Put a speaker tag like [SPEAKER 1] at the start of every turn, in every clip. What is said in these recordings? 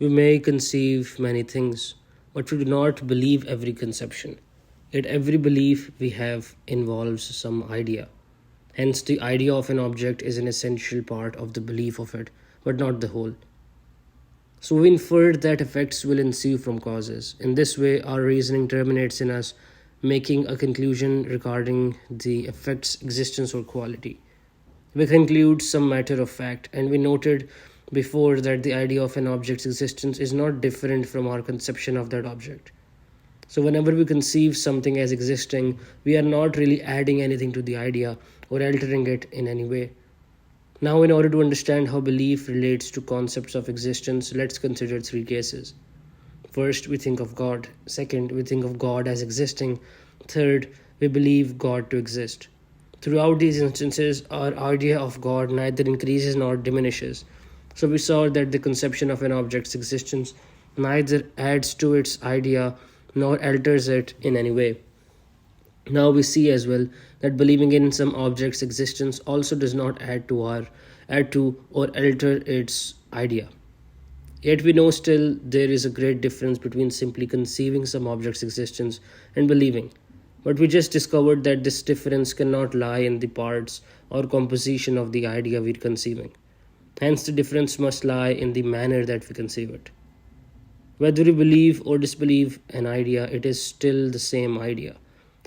[SPEAKER 1] We may conceive many things, but we do not believe every conception. Yet every belief we have involves some idea. Hence, the idea of an object is an essential part of the belief of it, but not the whole. So we inferred that effects will ensue from causes. In this way, our reasoning terminates in us making a conclusion regarding the effect's existence or quality. We conclude some matter of fact, and we noted before that the idea of an object's existence is not different from our conception of that object. So, whenever we conceive something as existing, we are not really adding anything to the idea or altering it in any way. Now, in order to understand how belief relates to concepts of existence, let's consider three cases. First, we think of God. Second, we think of God as existing. Third, we believe God to exist. Throughout these instances, our idea of God neither increases nor diminishes. So we saw that the conception of an object's existence neither adds to its idea nor alters it in any way. Now we see as well that believing in some object's existence also does not add to or alter its idea. Yet we know still there is a great difference between simply conceiving some object's existence and believing. But we just discovered that this difference cannot lie in the parts or composition of the idea we're conceiving. Hence, the difference must lie in the manner that we conceive it. Whether we believe or disbelieve an idea, it is still the same idea.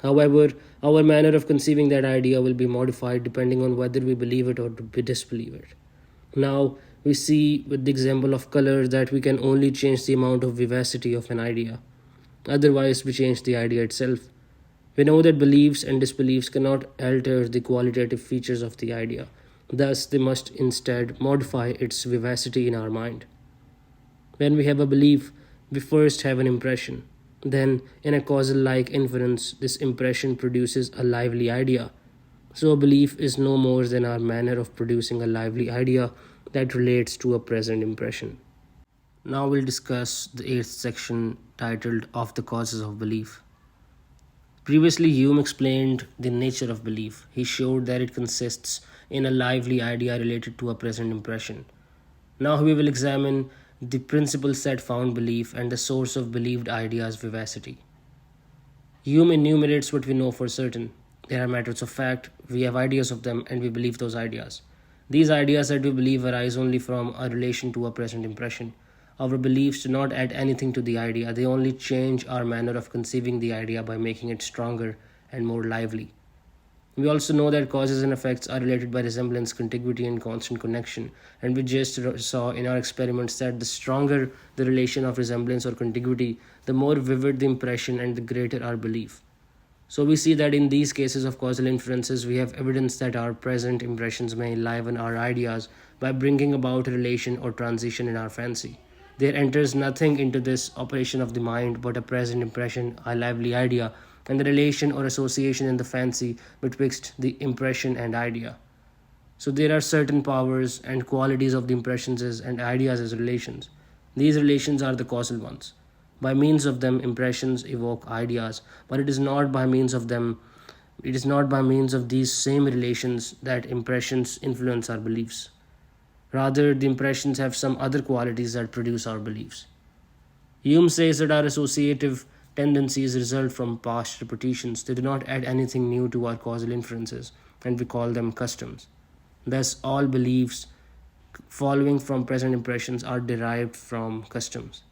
[SPEAKER 1] However, our manner of conceiving that idea will be modified depending on whether we believe it or we disbelieve it. Now, we see with the example of color that we can only change the amount of vivacity of an idea. Otherwise, we change the idea itself. We know that beliefs and disbeliefs cannot alter the qualitative features of the idea. Thus, they must instead modify its vivacity in our mind. When we have a belief, we first have an impression. Then, in a causal like inference, this impression produces a lively idea. So, a belief is no more than our manner of producing a lively idea that relates to a present impression. Now, we'll discuss the eighth section titled Of the Causes of Belief. Previously, Hume explained the nature of belief. He showed that it consists in a lively idea related to a present impression. Now, we will examine the principles that found belief and the source of believed ideas' vivacity. Hume enumerates what we know for certain. There are matters of fact, we have ideas of them, and we believe those ideas. These ideas that we believe arise only from a relation to a present impression. Our beliefs do not add anything to the idea, they only change our manner of conceiving the idea by making it stronger and more lively. We also know that causes and effects are related by resemblance, contiguity, and constant connection. And we just saw in our experiments that the stronger the relation of resemblance or contiguity, the more vivid the impression and the greater our belief. So we see that in these cases of causal inferences, we have evidence that our present impressions may enliven our ideas by bringing about a relation or transition in our fancy. There enters nothing into this operation of the mind but a present impression, a lively idea, and the relation or association in the fancy betwixt the impression and idea. So there are certain powers and qualities of the impressions and ideas as relations. These relations are the causal ones. By means of them, impressions evoke ideas, but it is not by means of these same relations that impressions influence our beliefs. Rather, the impressions have some other qualities that produce our beliefs. Hume says that our associative tendencies result from past repetitions. They do not add anything new to our causal inferences, and we call them customs. Thus, all beliefs following from present impressions are derived from customs.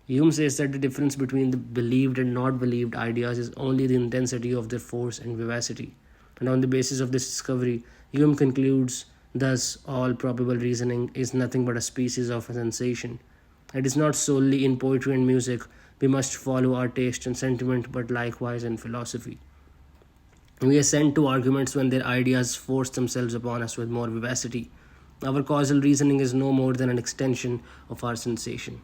[SPEAKER 1] Hume says that the difference between the believed and not believed ideas is only the intensity of their force and vivacity. And on the basis of this discovery, Hume concludes, thus, all probable reasoning is nothing but a species of a sensation. It is not solely in poetry and music we must follow our taste and sentiment, but likewise in philosophy. We assent to arguments when their ideas force themselves upon us with more vivacity. Our causal reasoning is no more than an extension of our sensation.